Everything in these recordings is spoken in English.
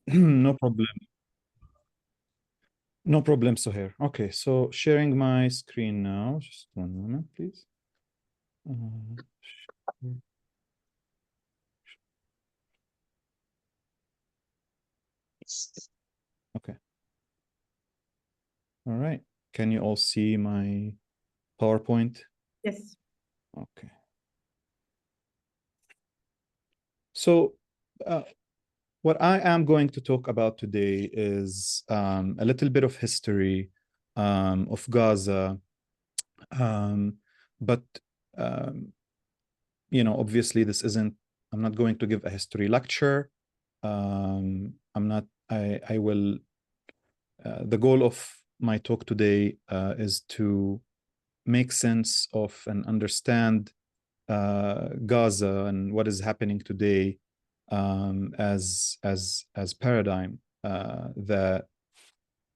No problem. No problem, Sohair. Okay, so sharing my screen now. Just one moment, please. Share. Okay. All right. Can you all see my PowerPoint? Yes. Okay. So, what I am going to talk about today is a little bit of history of Gaza, um, but um, obviously, I'm not going to give a history lecture. I'm not. I will. The goal of my talk today is to make sense of and understand Gaza and what is happening today as paradigm that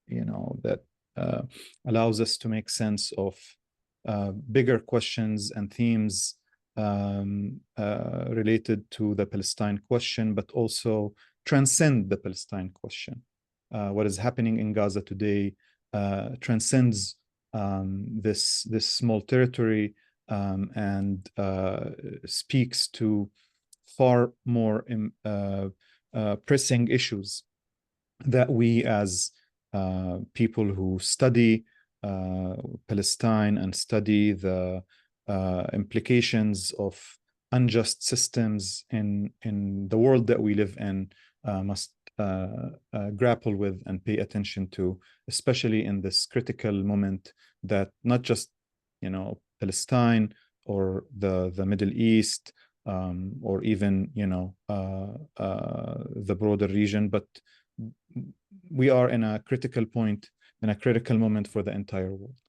that uh, allows us to make sense of bigger questions and themes related to the Palestine question, but also transcend the Palestine question. What is happening in Gaza today transcends this small territory and speaks to far more pressing issues that we as people who study Palestine and study the implications of unjust systems in the world that we live in must grapple with and pay attention to, especially in this critical moment that not just Palestine or the Middle East or even the broader region, but we are in a critical point, in a critical moment for the entire world.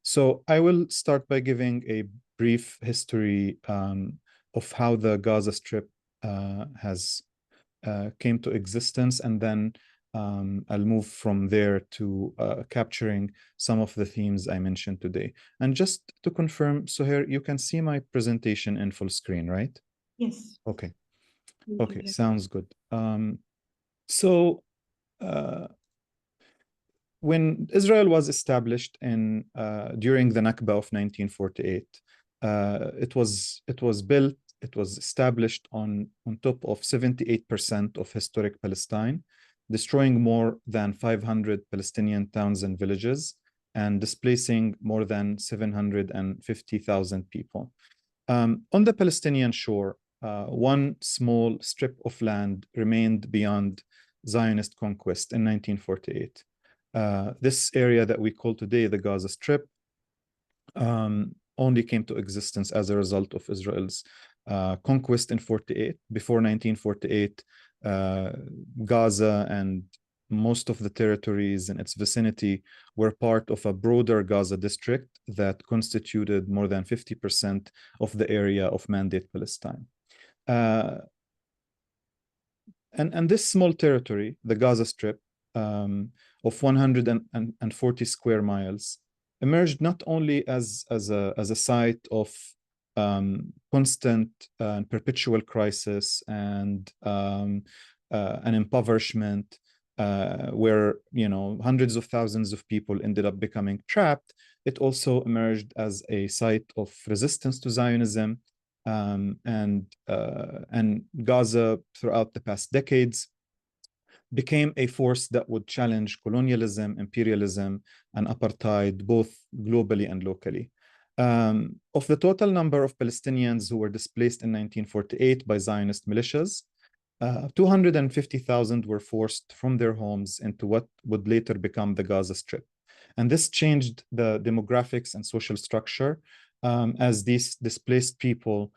So I will start by giving a brief history of how the Gaza Strip has came to existence, and then I'll move from there to capturing some of the themes I mentioned today. And just to confirm, Suhair, you can see my presentation in full screen, right? Yes. Okay. We Okay, can. sounds good. So when Israel was established in during the Nakba of 1948, it was built, it was established on top of 78% of historic Palestine, destroying more than 500 Palestinian towns and villages, and displacing more than 750,000 people. On the Palestinian shore, one small strip of land remained beyond Zionist conquest in 1948. This area that we call today the Gaza Strip only came to existence as a result of Israel's conquest in 48. Before 1948, Gaza and most of the territories in its vicinity were part of a broader Gaza district that constituted more than 50% of the area of Mandate Palestine. And this small territory, the Gaza Strip, of 140 square miles, emerged not only as a site of constant and perpetual crisis and an impoverishment, where hundreds of thousands of people ended up becoming trapped. It also emerged as a site of resistance to Zionism, and Gaza throughout the past decades became a force that would challenge colonialism, imperialism, and apartheid, both globally and locally. Of the total number of Palestinians who were displaced in 1948 by Zionist militias, 250,000 were forced from their homes into what would later become the Gaza Strip. And this changed the demographics and social structure as these displaced people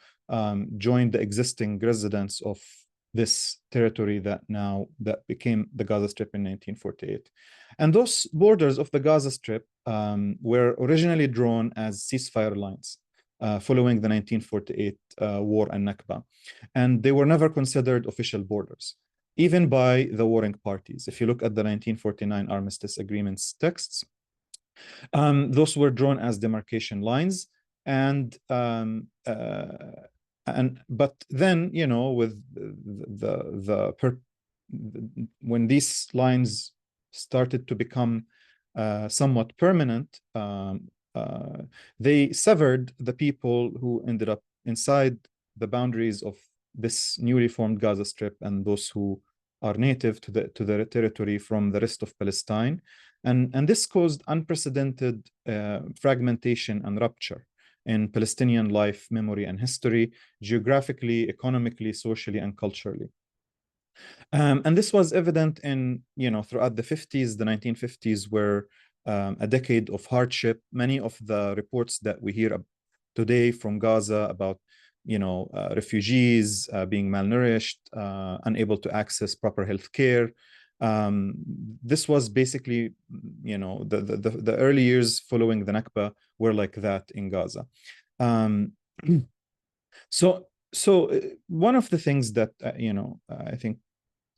joined the existing residents of this territory that became the Gaza Strip in 1948. And those borders of the Gaza Strip were originally drawn as ceasefire lines following the 1948 war and Nakba. And they were never considered official borders, even by the warring parties. If you look at the 1949 Armistice Agreements texts, those were drawn as demarcation lines. But then, with the when these lines started to become somewhat permanent, they severed the people who ended up inside the boundaries of this newly formed Gaza Strip and those who are native to the territory from the rest of Palestine. And this caused unprecedented fragmentation and rupture in Palestinian life, memory, and history, geographically, economically, socially, and culturally. And this was evident in, throughout the 50s, the 1950s were a decade of hardship. Many of the reports that we hear today from Gaza about, refugees being malnourished, unable to access proper health care. This was basically, the early years following the Nakba were like that in Gaza. So one of the things that, I think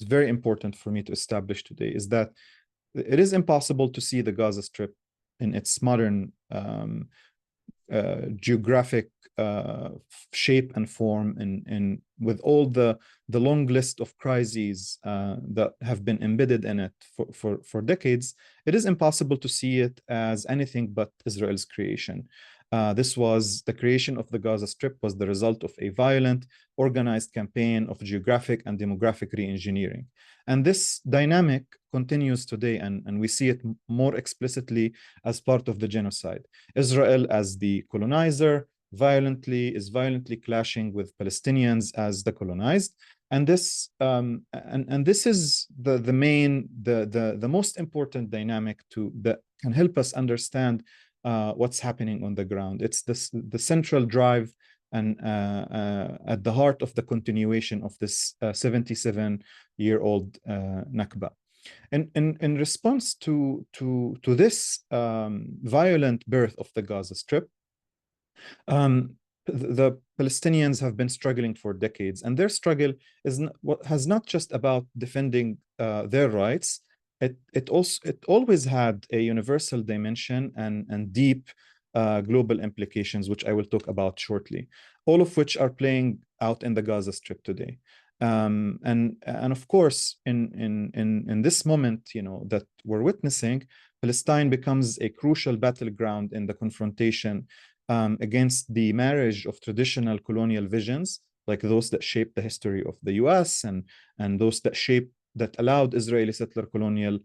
is very important for me to establish today is that it is impossible to see the Gaza Strip in its modern geographic shape and form, and with all the long list of crises that have been embedded in it for decades. It is impossible to see it as anything but Israel's creation. This was the creation of the Gaza Strip was the result of a violent, organized campaign of geographic and demographic re-engineering. And this dynamic continues today, and we see it more explicitly as part of the genocide. Israel, as the colonizer, is violently clashing with Palestinians as the colonized. And this this is the most important dynamic that can help us understand what's happening on the ground. It's the central drive and at the heart of the continuation of this 77-year-old Nakba. And in response to this violent birth of the Gaza Strip, the Palestinians have been struggling for decades, and their struggle has not just about defending their rights. It always had a universal dimension and deep global implications, which I will talk about shortly, all of which are playing out in the Gaza Strip today. And of course, in this moment, that we're witnessing, Palestine becomes a crucial battleground in the confrontation against the marriage of traditional colonial visions, like those that shaped the history of the US and those that allowed the Israeli settler colonial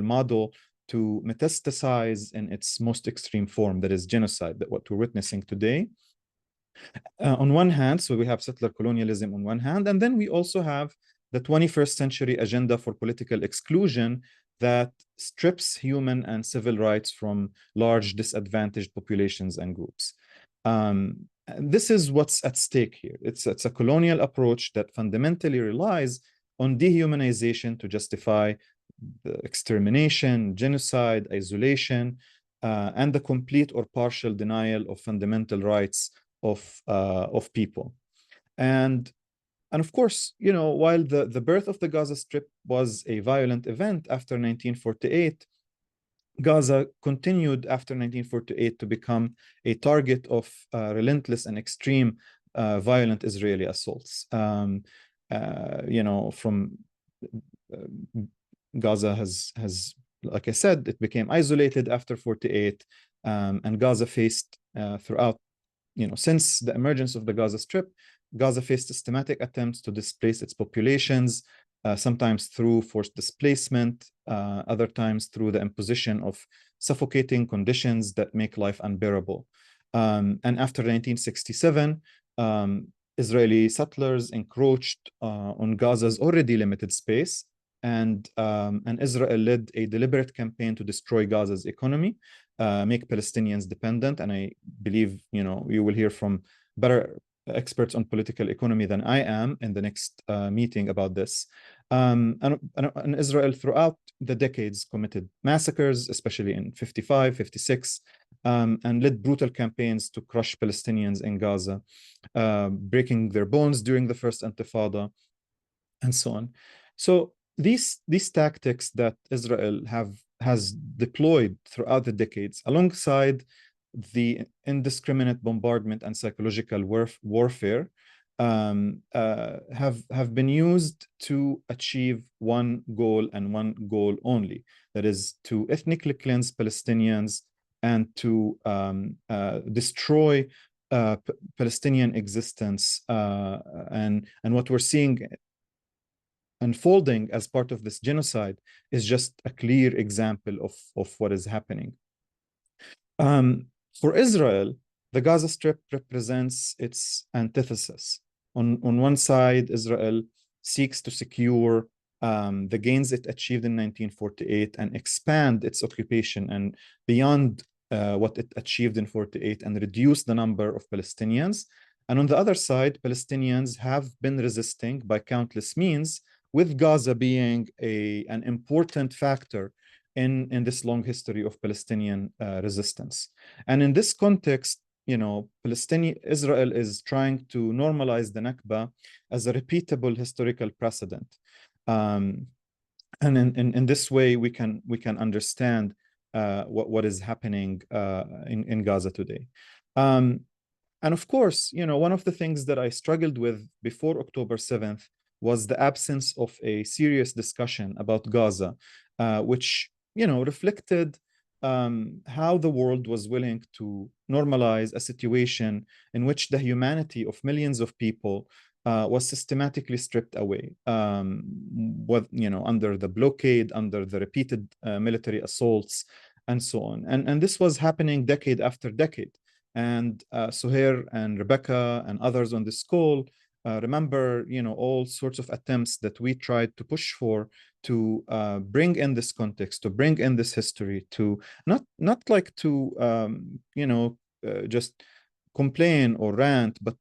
model to metastasize in its most extreme form, that is genocide, that what we're witnessing today. On one hand, so we have settler colonialism on one hand, and then we also have the 21st century agenda for political exclusion that strips human and civil rights from large disadvantaged populations and groups. This is what's at stake here. It's a colonial approach that fundamentally relies on dehumanization to justify the extermination, genocide, isolation, and the complete or partial denial of fundamental rights of people. And of course, while the birth of the Gaza Strip was a violent event after 1948, Gaza continued after 1948 to become a target of relentless and extreme violent Israeli assaults. From Gaza has, like I said, it became isolated after 48, and Gaza faced throughout, since the emergence of the Gaza Strip, Gaza faced systematic attempts to displace its populations, sometimes through forced displacement, other times through the imposition of suffocating conditions that make life unbearable. And after 1967, Israeli settlers encroached on Gaza's already limited space, and Israel led a deliberate campaign to destroy Gaza's economy, make Palestinians dependent. And I believe, you will hear from better experts on political economy than I am in the next meeting about this. And Israel throughout the decades committed massacres, especially in 55, 56, and led brutal campaigns to crush Palestinians in Gaza, breaking their bones during the first Intifada, and so on. So these tactics that Israel has deployed throughout the decades, alongside the indiscriminate bombardment and psychological warfare, have been used to achieve one goal and one goal only, that is to ethnically cleanse Palestinians and to destroy Palestinian existence. And what we're seeing unfolding as part of this genocide is just a clear example of what is happening. For Israel, the Gaza Strip represents its antithesis. On one side, Israel seeks to secure the gains it achieved in 1948 and expand its occupation and beyond what it achieved in 48 and reduce the number of Palestinians. And on the other side, Palestinians have been resisting by countless means, with Gaza being an important factor in this long history of Palestinian resistance. And in this context, Israel is trying to normalize the Nakba as a repeatable historical precedent. And in this way, we can understand what is happening in Gaza today. And of course, one of the things that I struggled with before October 7th was the absence of a serious discussion about Gaza, which reflected how the world was willing to normalize a situation in which the humanity of millions of people was systematically stripped away, under the blockade, under the repeated military assaults, and so on. And this was happening decade after decade. And Suhair and Rebecca and others on this call remember, all sorts of attempts that we tried to push for to bring in this context, to bring in this history, to not like to just complain or rant, but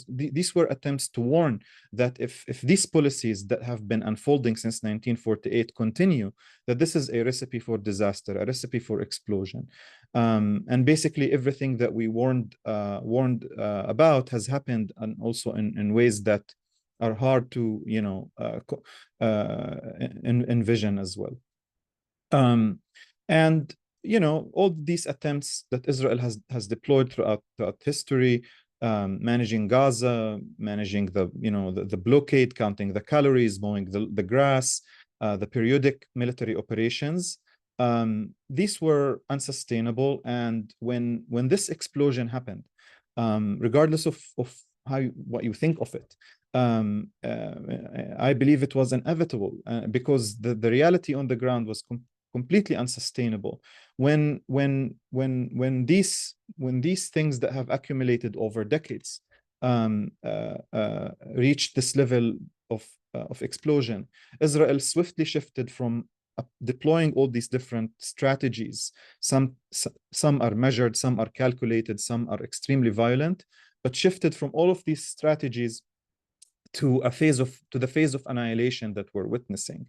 these were attempts to warn that if these policies that have been unfolding since 1948 continue, that this is a recipe for disaster, a recipe for explosion. And basically everything that we warned about has happened, and also in ways that are hard to envision as well. And all these attempts that Israel has deployed throughout history, managing Gaza, managing the blockade, counting the calories, mowing the grass, the periodic military operations, these were unsustainable. And when this explosion happened, regardless of what you think of it, I believe it was inevitable because the reality on the ground was completely unsustainable. When these things that have accumulated over decades reached this level of explosion, Israel swiftly shifted from deploying all these different strategies. Some are measured, some are calculated, some are extremely violent, but shifted from all of these strategies to the phase of annihilation that we're witnessing.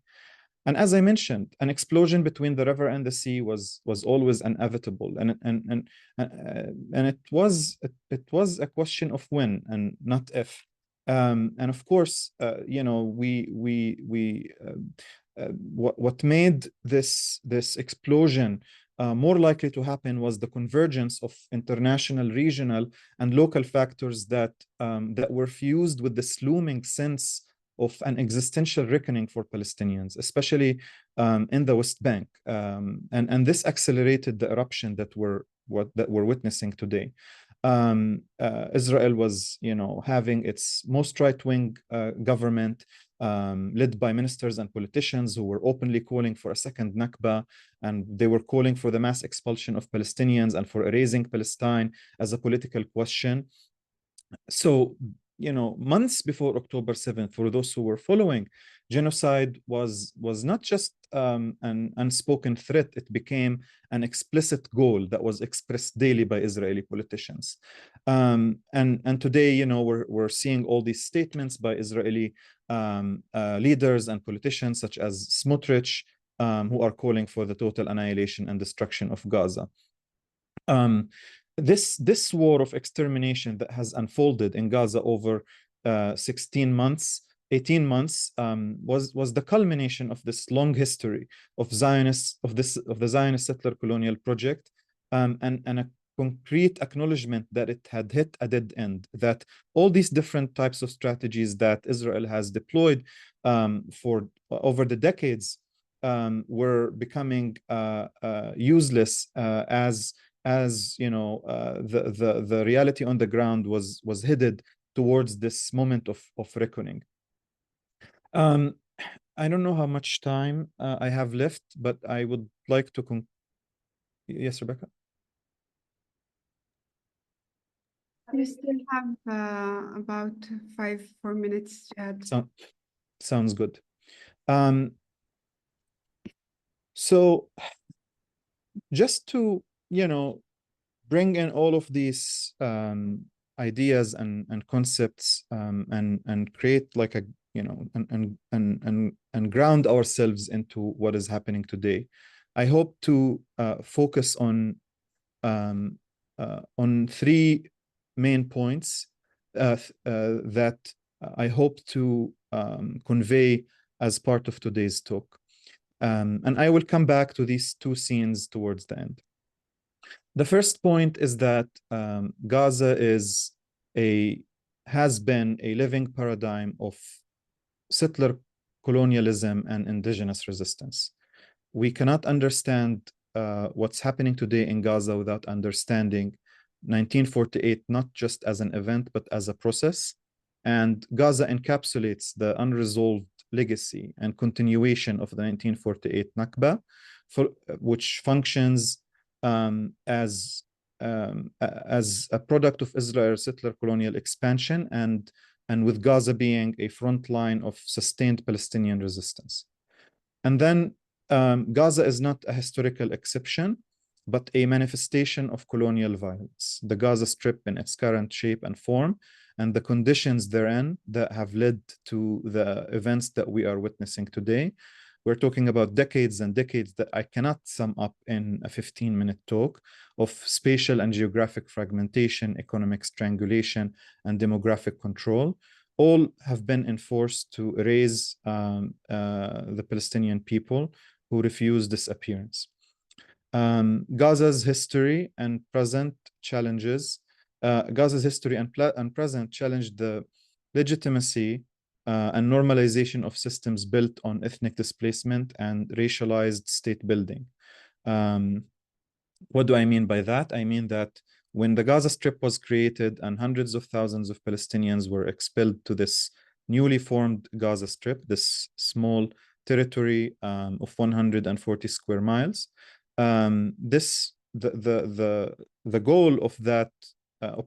And as I mentioned, an explosion between the river and the sea was always inevitable, and it was a question of when and not if. And of course, what made this explosion more likely to happen was the convergence of international, regional, and local factors that were fused with this looming sense of an existential reckoning for Palestinians, especially in the West Bank, and this accelerated the eruption that we're witnessing today. Israel was, having its most right-wing government, led by ministers and politicians who were openly calling for a second Nakba, and they were calling for the mass expulsion of Palestinians and for erasing Palestine as a political question. So, months before October 7th, for those who were following, genocide was not just an unspoken threat. It became an explicit goal that was expressed daily by Israeli politicians. And today, we're seeing all these statements by Israeli leaders and politicians such as Smotrich, who are calling for the total annihilation and destruction of Gaza. This war of extermination that has unfolded in Gaza over 18 months, was the culmination of this long history of the Zionist settler colonial project, and concrete acknowledgement that it had hit a dead end, that all these different types of strategies that Israel has deployed for over the decades were becoming useless as you know the reality on the ground was headed towards this moment of reckoning. I don't know how much time I have left, but I would like to yes, Rebecca? We still have about 4 minutes, Jehad. Sounds good. So just to, you know, bring in all of these ideas and concepts and create like a, you know, and ground ourselves into what is happening today, I hope to focus on three main points that I hope to convey as part of today's talk. And I will come back to these two scenes towards the end. The first point is that Gaza has been a living paradigm of settler colonialism and indigenous resistance. We cannot understand what's happening today in Gaza without understanding 1948, not just as an event, but as a process. And Gaza encapsulates the unresolved legacy and continuation of the 1948 Nakba, which functions as a product of Israel's settler colonial expansion and with Gaza being a front line of sustained Palestinian resistance. And then Gaza is not a historical exception, but a manifestation of colonial violence. The Gaza Strip in its current shape and form, and the conditions therein that have led to the events that we are witnessing today. We're talking about decades and decades that I cannot sum up in a 15-minute talk of spatial and geographic fragmentation, economic strangulation, and demographic control. All have been enforced to erase the Palestinian people who refuse disappearance. Gaza's history and present challenges, Gaza's history and present challenge the legitimacy and normalization of systems built on ethnic displacement and racialized state building. What do I mean by that? I mean that when the Gaza Strip was created and hundreds of thousands of Palestinians were expelled to this newly formed Gaza Strip, this small territory of 140 square miles, the goal of that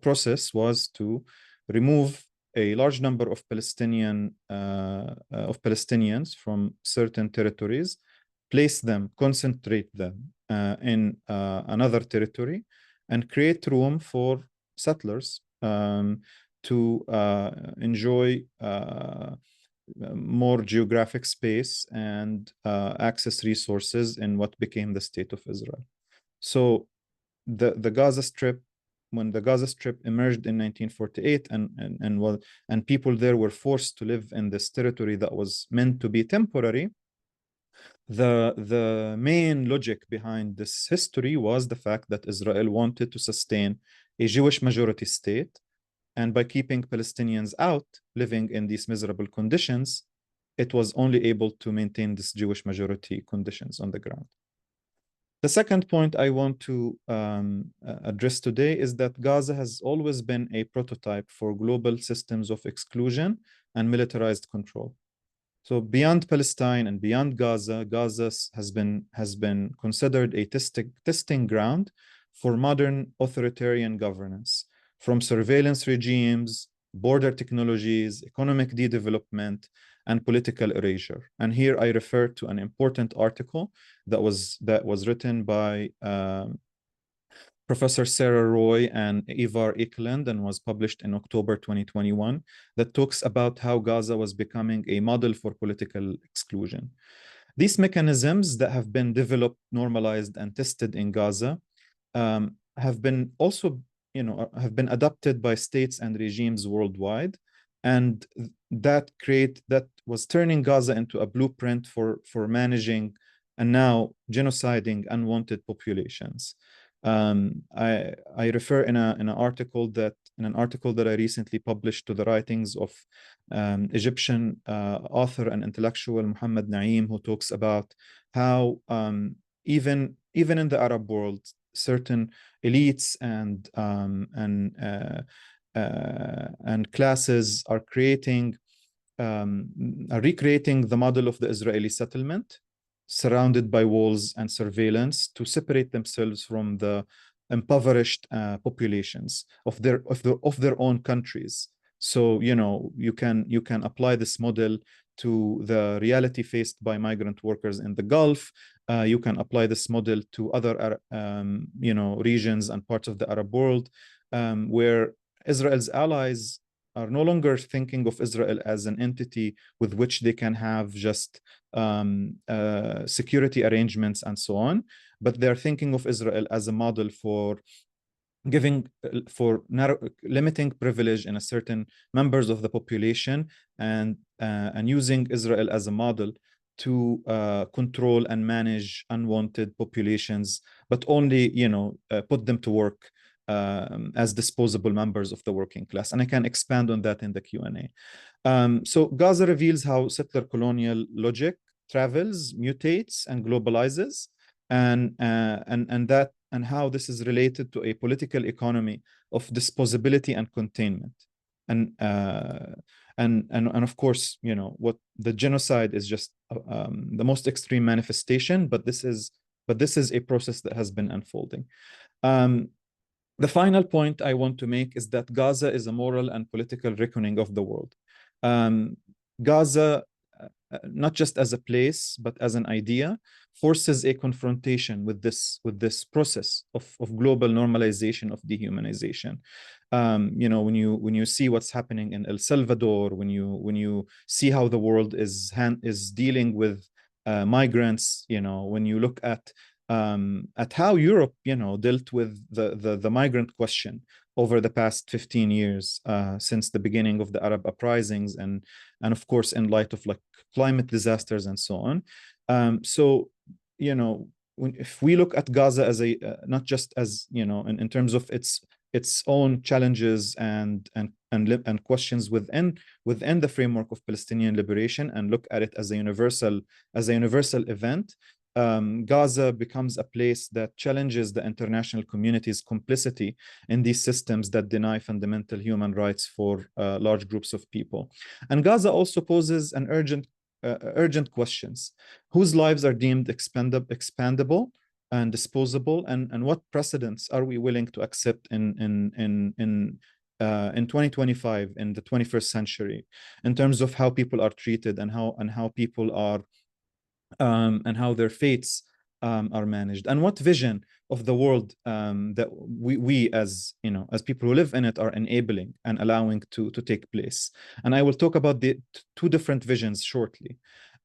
process was to remove a large number of Palestinians from certain territories, place them, concentrate them in another territory, and create room for settlers to enjoy more geographic space and access resources in what became the State of Israel. So the Gaza Strip, when the Gaza Strip emerged in 1948 and people there were forced to live in this territory that was meant to be temporary, the main logic behind this history was the fact that Israel wanted to sustain a Jewish majority state, and by keeping Palestinians out living in these miserable conditions, it was only able to maintain this Jewish majority conditions on the ground. The second point I want to address today is that Gaza has always been a prototype for global systems of exclusion and militarized control. So beyond Palestine and beyond Gaza, Gaza has been considered a testing ground for modern authoritarian governance, from surveillance regimes, border technologies, economic de-development, and political erasure. And here I refer to an important article that was written by Professor Sarah Roy and Ivar Ekelund and was published in October 2021 that talks about how Gaza was becoming a model for political exclusion. These mechanisms that have been developed, normalized, and tested in Gaza have been also, have been adopted by states and regimes worldwide, and that was turning Gaza into a blueprint for managing and now genociding unwanted populations. I refer in an article that I recently published to the writings of Egyptian author and intellectual Muhammad Naim, who talks about how even in the Arab world, certain elites and classes are recreating the model of the Israeli settlement, surrounded by walls and surveillance, to separate themselves from the impoverished populations of their own countries. So, you know, you can apply this model to the reality faced by migrant workers in the Gulf. You can apply this model to other regions and parts of the Arab world, where Israel's allies are no longer thinking of Israel as an entity with which they can have just security arrangements and so on, but they're thinking of Israel as a model for limiting privilege in a certain members of the population, and using Israel as a model to control and manage unwanted populations, but only put them to work as disposable members of the working class. And I can expand on that in the Q&A. So Gaza reveals how settler colonial logic travels, mutates, and globalizes, and how this is related to a political economy of disposability and containment. And of course, what the genocide is just the most extreme manifestation, but this is a process that has been unfolding. The final point I want to make is that Gaza is a moral and political reckoning of the world. Gaza, not just as a place, but as an idea, forces a confrontation with this process of global normalization of dehumanization. When you see what's happening in El Salvador, when you see how the world is dealing with migrants, when you look at how Europe, dealt with the migrant question over the past 15 years, since the beginning of the Arab uprisings, and of course in light of like climate disasters and so on. So if we look at Gaza as a not just as in terms of its own challenges and questions within the framework of Palestinian liberation, and look at it as a universal event, Gaza becomes a place that challenges the international community's complicity in these systems that deny fundamental human rights for large groups of people. And Gaza also poses an urgent questions: whose lives are deemed expandable and disposable, and what precedents are we willing to accept in 2025, in the 21st century, in terms of how people are treated, and how people are and how their fates are managed, and what vision of the world that we as people who live in it are enabling and allowing to take place. And I will talk about the two different visions shortly.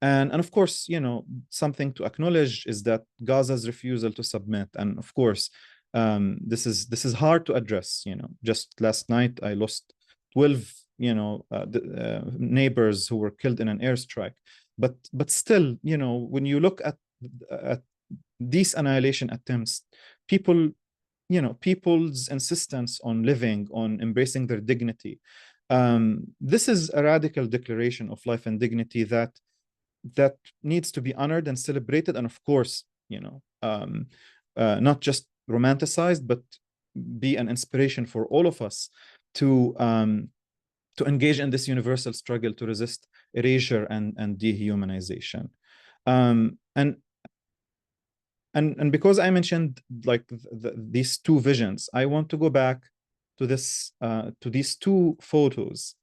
And of course, something to acknowledge is that Gaza's refusal to submit. And of course, this is hard to address. Just last night I lost 12 neighbors who were killed in an airstrike. But still, when you look at these annihilation attempts, people's insistence on living, on embracing their dignity, this is a radical declaration of life and dignity that needs to be honored and celebrated, and of course, not just romanticized, but be an inspiration for all of us to engage in this universal struggle to resist erasure and dehumanization. And because I mentioned like these two visions, I want to go back to these two photos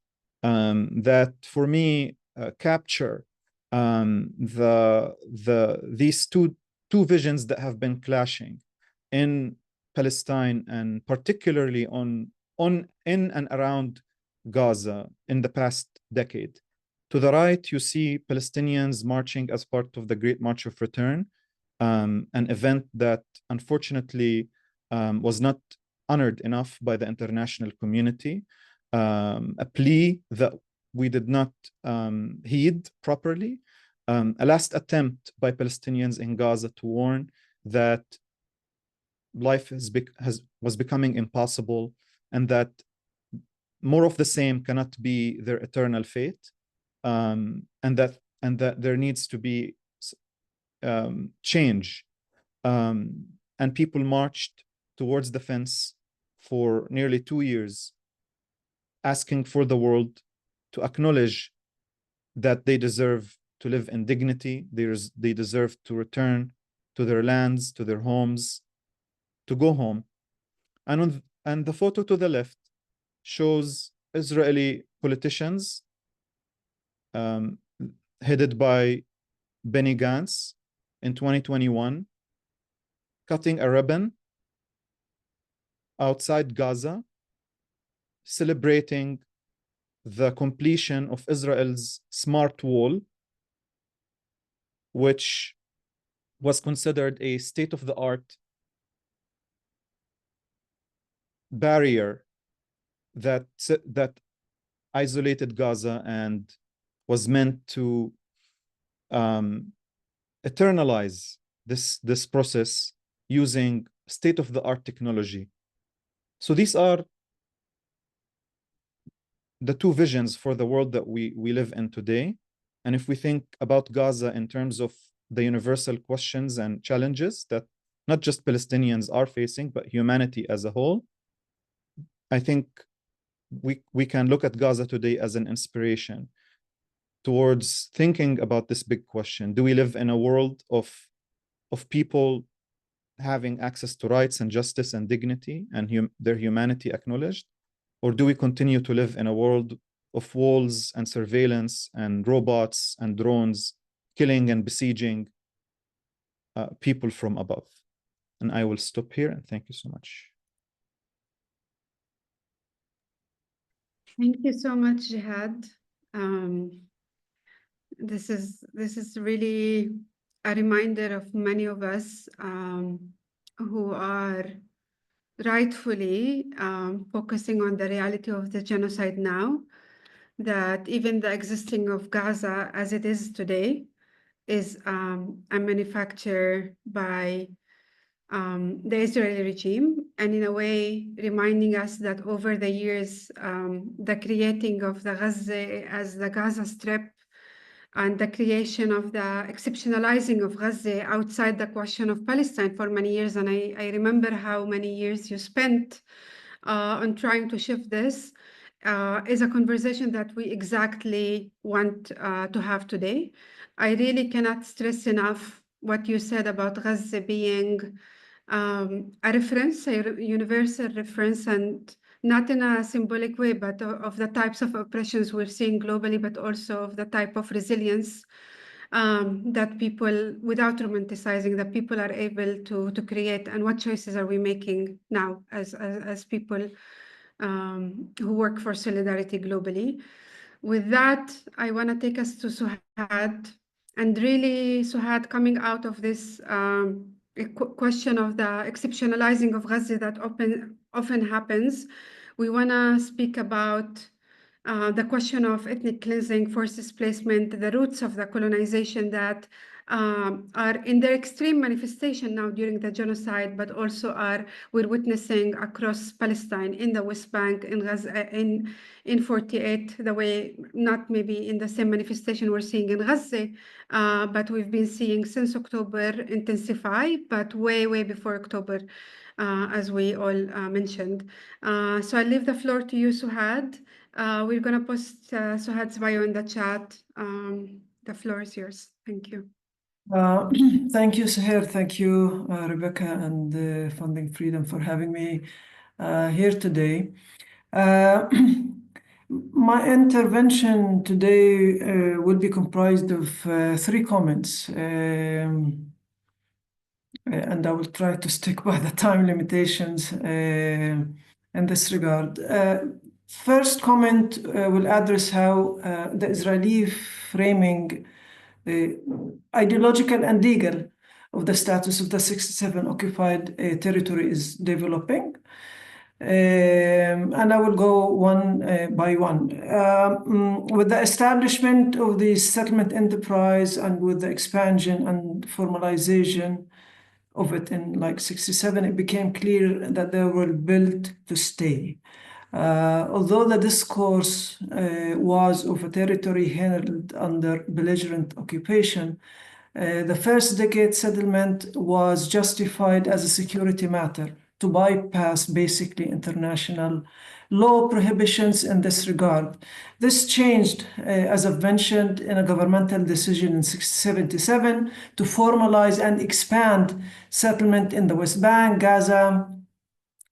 that for me capture these two visions that have been clashing in Palestine, and particularly in and around Gaza in the past decade. To the right, you see Palestinians marching as part of the Great March of Return, an event that unfortunately was not honored enough by the international community, a plea that we did not heed properly, a last attempt by Palestinians in Gaza to warn that life was becoming impossible, and that more of the same cannot be their eternal fate, and that there needs to be change. And people marched towards the fence for nearly 2 years, asking for the world to acknowledge that they deserve to live in dignity. They deserve to return to their lands, to their homes, to go home. And the photo to the left shows Israeli politicians headed by Benny Gantz in 2021, cutting a ribbon outside Gaza, celebrating the completion of Israel's smart wall, which was considered a state-of-the-art barrier that isolated Gaza and was meant to eternalize this process using state-of-the-art technology. So these are the two visions for the world that we live in today. And if we think about Gaza in terms of the universal questions and challenges that not just Palestinians are facing, but humanity as a whole, I think we can look at Gaza today as an inspiration towards thinking about this big question. Do we live in a world of people having access to rights and justice and dignity and their humanity acknowledged? Or do we continue to live in a world of walls and surveillance and robots and drones killing and besieging people from above? And I will stop here, and thank you so much. Thank you so much, Jehad. This is really a reminder of many of us who are rightfully focusing on the reality of the genocide now, that even the existing of Gaza as it is today is a manufacture by the Israeli regime, and in a way reminding us that over the years, the creating of the Gaza as the Gaza Strip and the creation of the exceptionalizing of Gaza outside the question of Palestine for many years. And I remember how many years you spent on trying to shift this, is a conversation that we exactly want to have today. I really cannot stress enough what you said about Gaza being a reference, a universal reference, and not in a symbolic way, but of the types of oppressions we're seeing globally, but also of the type of resilience that people, without romanticizing, that people are able to create, and what choices are we making now as people who work for solidarity globally. With that, I want to take us to Suhad, and really, Suhad, coming out of this question of the exceptionalizing of Gaza that often happens, we want to speak about the question of ethnic cleansing, forced displacement, the roots of the colonization that are in their extreme manifestation now during the genocide, but also we're witnessing across Palestine, in the West Bank, in Gaza, in 48, the way, not maybe in the same manifestation we're seeing in Gaza, but we've been seeing since October intensify, but way before October, as we all mentioned. So I leave the floor to you, Suhad. We're going to post Suhad's bio in the chat. The floor is yours. Thank you. Thank you, Suhair. Thank you, Rebecca and Funding Freedom for having me here today. My intervention today will be comprised of 3 comments, and I will try to stick by the time limitations in this regard. First comment will address how the Israeli framing ideological and legal of the status of the 67 occupied territory is developing. And I will go one by one. With the establishment of the settlement enterprise and with the expansion and formalization of it in like 67, it became clear that they were built to stay. Although the discourse was of a territory held under belligerent occupation, the first decade settlement was justified as a security matter to bypass basically international law prohibitions in this regard. This changed, as I've mentioned, in a governmental decision in 1977 to formalize and expand settlement in the West Bank, Gaza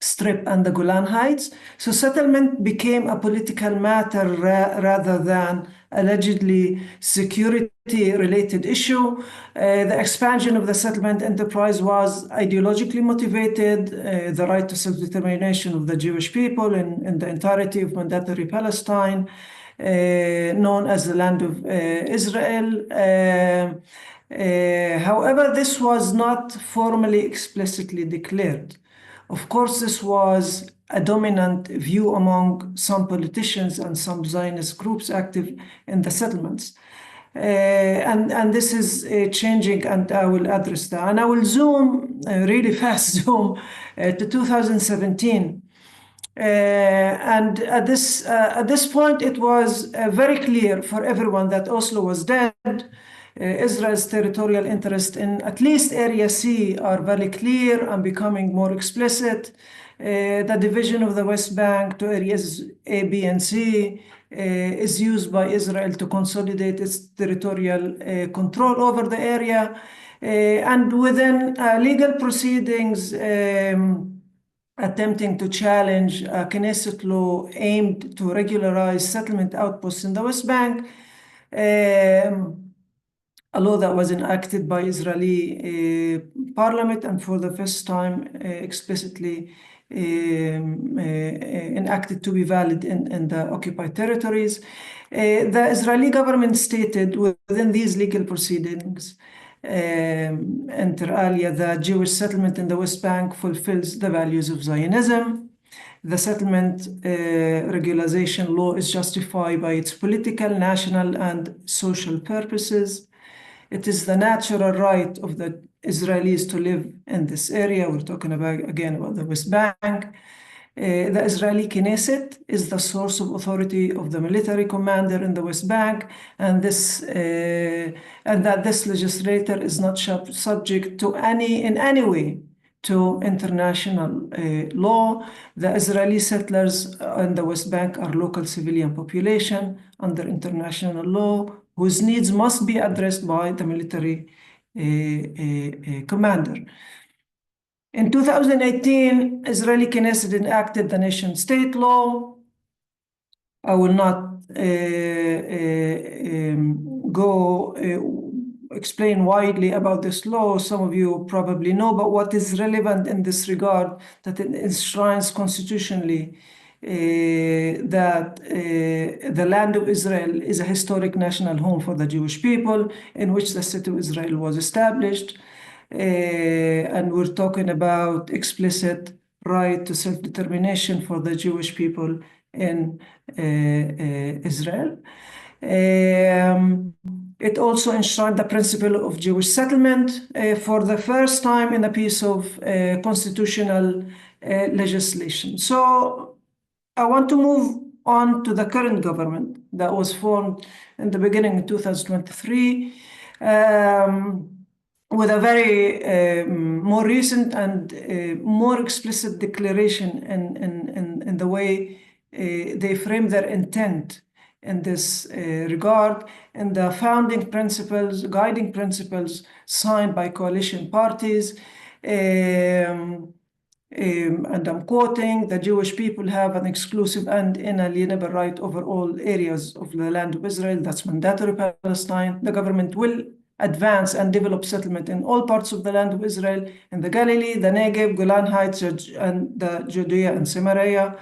Strip, and the Golan Heights. So settlement became a political matter rather than allegedly security-related issue. The expansion of the settlement enterprise was ideologically motivated. The right to self-determination of the Jewish people in the entirety of mandatory Palestine, known as the land of Israel. However, this was not formally explicitly declared. Of course, this was a dominant view among some politicians and some Zionist groups active in the settlements. And this is changing, and I will address that. And I will zoom, really fast zoom, to 2017. And at this point, it was very clear for everyone that Oslo was dead. Israel's territorial interest in at least Area C are very clear and becoming more explicit. The division of the West Bank to areas A, B, and C is used by Israel to consolidate its territorial control over the area. And within legal proceedings, attempting to challenge a Knesset law aimed to regularize settlement outposts in the West Bank, a law that was enacted by Israeli parliament and for the first time explicitly enacted to be valid in the occupied territories. The Israeli government stated within these legal proceedings, inter alia, the Jewish settlement in the West Bank fulfills the values of Zionism. The settlement regularization law is justified by its political, national, and social purposes. It is the natural right of the Israelis to live in this area. We're talking about, again, about the West Bank. The Israeli Knesset is the source of authority of the military commander in the West Bank, and that this legislator is not subject to in any way to international law. The Israeli settlers in the West Bank are local civilian population under international law, whose needs must be addressed by the military commander. In 2018, Israeli Knesset enacted the nation-state law. I will not explain widely about this law. Some of you probably know, but what is relevant in this regard, that it enshrines constitutionally that the land of Israel is a historic national home for the Jewish people, in which the state of Israel was established. And we're talking about explicit right to self-determination for the Jewish people in Israel. It also enshrined the principle of Jewish settlement for the first time in a piece of constitutional legislation. So I want to move on to the current government that was formed in the beginning of 2023 with a very more recent and more explicit declaration in the way they frame their intent in this regard, and the founding principles, guiding principles signed by coalition parties. And I'm quoting, the Jewish people have an exclusive and inalienable right over all areas of the land of Israel. That's mandatory Palestine. The government will advance and develop settlement in all parts of the land of Israel, in the Galilee, the Negev, Golan Heights, and the Judea and Samaria.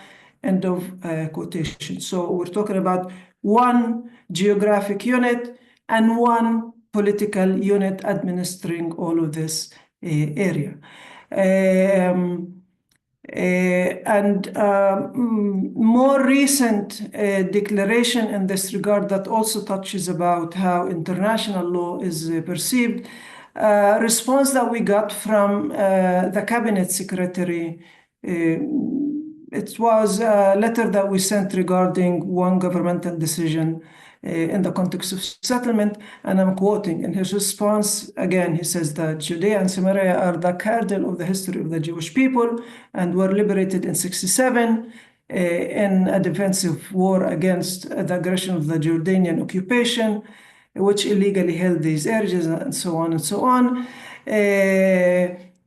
End of quotation. So we're talking about one geographic unit and one political unit administering all of this area. More recent declaration in this regard that also touches about how international law is perceived response that we got from the cabinet secretary. It was a letter that we sent regarding one governmental decision in the context of settlement, and I'm quoting in his response. Again, he says that Judea and Samaria are the kernel of the history of the Jewish people and were liberated in 1967 in a defensive war against the aggression of the Jordanian occupation, which illegally held these areas, and so on and so on.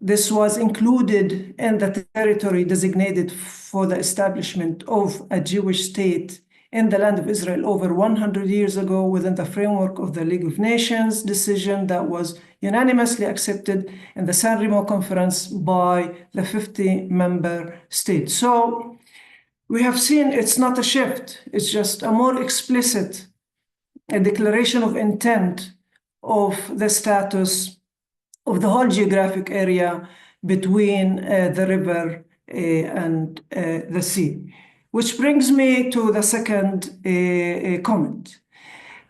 This was included in the territory designated for the establishment of a Jewish state in the land of Israel over 100 years ago within the framework of the League of Nations decision that was unanimously accepted in the San Remo Conference by the 50-member states. So we have seen it's not a shift, it's just a more explicit declaration of intent of the status of the whole geographic area between the river and the sea. Which brings me to the second comment.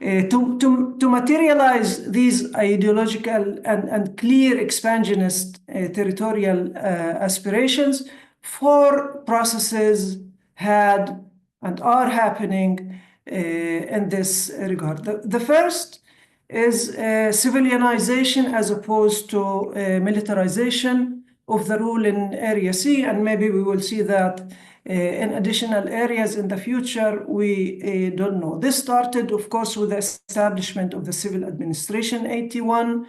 To materialize these ideological and clear expansionist territorial aspirations, 4 processes had and are happening in this regard. The first is civilianization as opposed to militarization of the rule in Area C, and maybe we will see that in additional areas in the future. We don't know. This started, of course, with the establishment of the Civil Administration 81,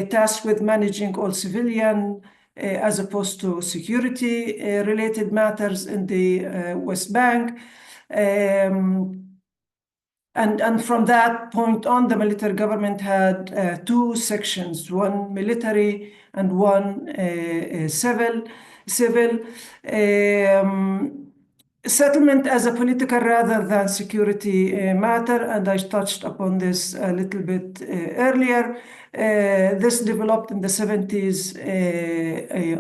tasked with managing all civilian as opposed to security related matters in the West Bank. And from that point on, the military government had 2 sections, one military and one civil. Settlement as a political rather than security matter, and I touched upon this a little bit earlier. This developed in the 70s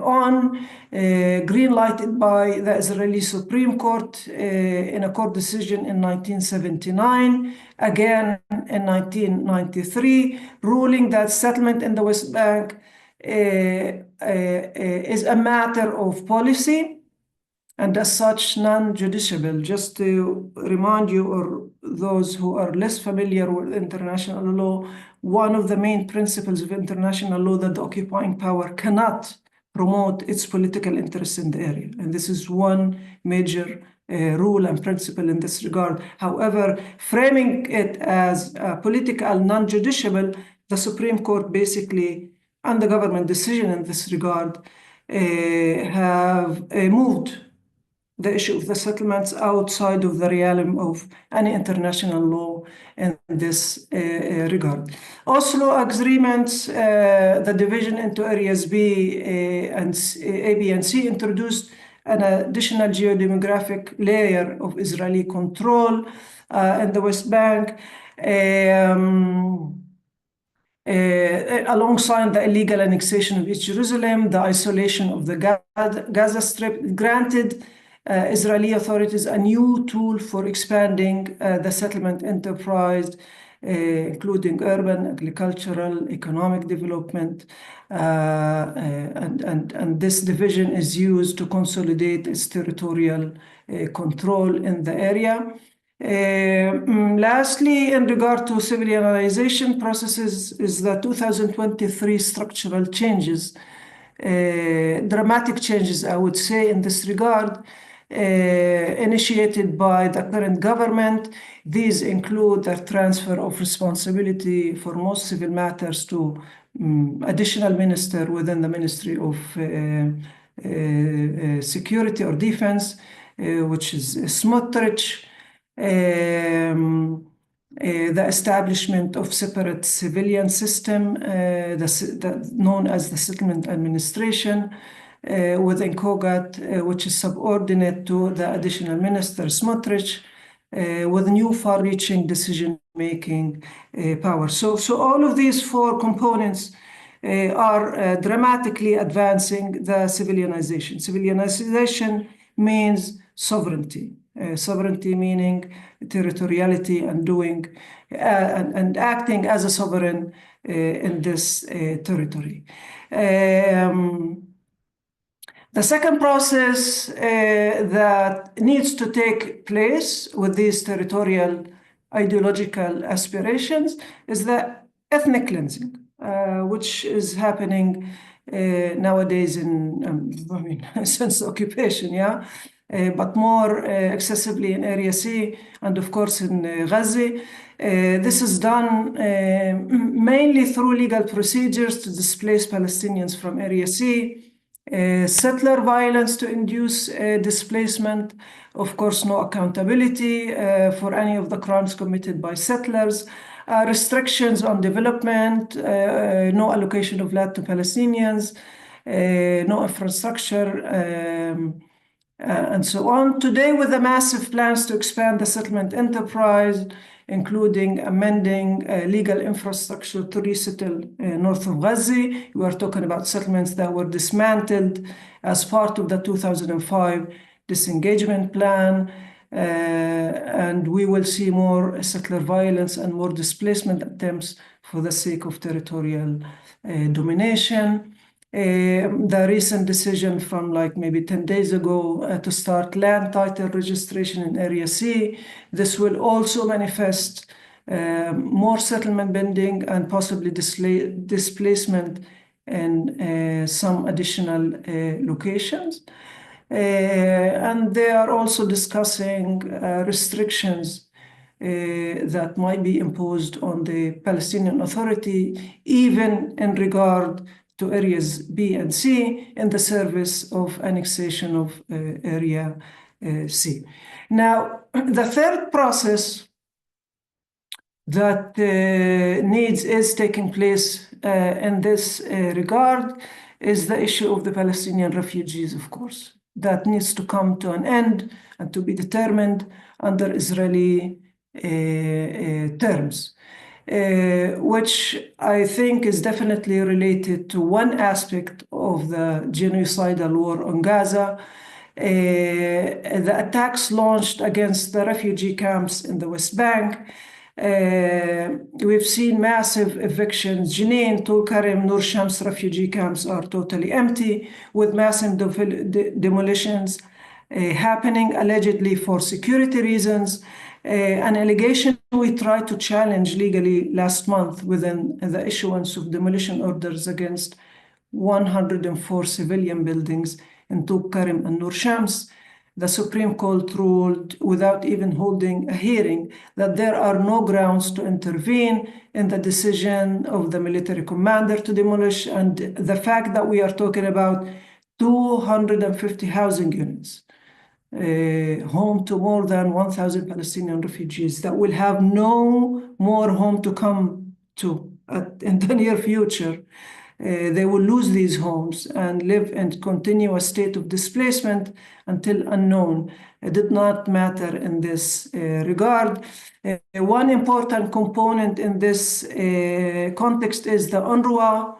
on, green-lighted by the Israeli Supreme Court in a court decision in 1979, again in 1993, ruling that settlement in the West Bank is a matter of policy and as such non-judiciable. Just to remind you, or those who are less familiar with international law, one of the main principles of international law that the occupying power cannot promote its political interests in the area. And this is one major rule and principle in this regard. However, framing it as political, non-judiciable, the Supreme Court basically, and the government decision in this regard, have moved the issue of the settlements outside of the realm of any international law in this regard. Oslo agreements, the division into areas B and A, B, and C introduced an additional geodemographic layer of Israeli control in the West Bank. Alongside the illegal annexation of East Jerusalem, the isolation of the Gaza Strip granted Israeli authorities a new tool for expanding the settlement enterprise, including urban, agricultural, economic development, and this division is used to consolidate its territorial control in the area. Lastly, in regard to civilianization processes, is the 2023 structural changes, dramatic changes, I would say, in this regard, initiated by the current government. These include the transfer of responsibility for most civil matters to additional minister within the Ministry of Security or Defense, which is Smotrich. The establishment of separate civilian system known as the Settlement Administration within Kogat, which is subordinate to the additional minister Smotrich, with new far-reaching decision-making power. So all of these 4 components are dramatically advancing the civilianization. Civilianization means sovereignty. sovereignty meaning territoriality and doing and acting as a sovereign in this territory. The second process that needs to take place with these territorial ideological aspirations is the ethnic cleansing, which is happening nowadays since occupation, but more excessively in Area C and of course in Gaza. This is done mainly through legal procedures to displace Palestinians from Area C, settler violence to induce displacement, of course no accountability for any of the crimes committed by settlers, restrictions on development, no allocation of land to Palestinians, no infrastructure, and so on. Today, with the massive plans to expand the settlement enterprise, including amending legal infrastructure to resettle north of Gaza, we are talking about settlements that were dismantled as part of the 2005 disengagement plan, and we will see more settler violence and more displacement attempts for the sake of territorial domination. The recent decision from like maybe 10 days ago to start land title registration in Area C, this will also manifest more settlement building and possibly displacement in some additional locations. And they are also discussing restrictions that might be imposed on the Palestinian Authority, even in regard to areas B and C in the service of annexation of Area C. Now, the third process that is taking place in this regard is the issue of the Palestinian refugees, of course, that needs to come to an end and to be determined under Israeli terms. Which I think is definitely related to one aspect of the genocidal war on Gaza, the attacks launched against the refugee camps in the West Bank. We've seen massive evictions. Jenin, Tul Karim, Nur Shams refugee camps are totally empty, with massive demolitions happening allegedly for security reasons. An allegation we tried to challenge legally last month within the issuance of demolition orders against 104 civilian buildings in Tul Karim and Nur Shams. The Supreme Court ruled, without even holding a hearing, that there are no grounds to intervene in the decision of the military commander to demolish, and the fact that we are talking about 250 housing units, home to more than 1,000 Palestinian refugees that will have no more home to come to in the near future. They will lose these homes and live in continuous state of displacement until unknown. It did not matter in this regard. One important component in this context is the UNRWA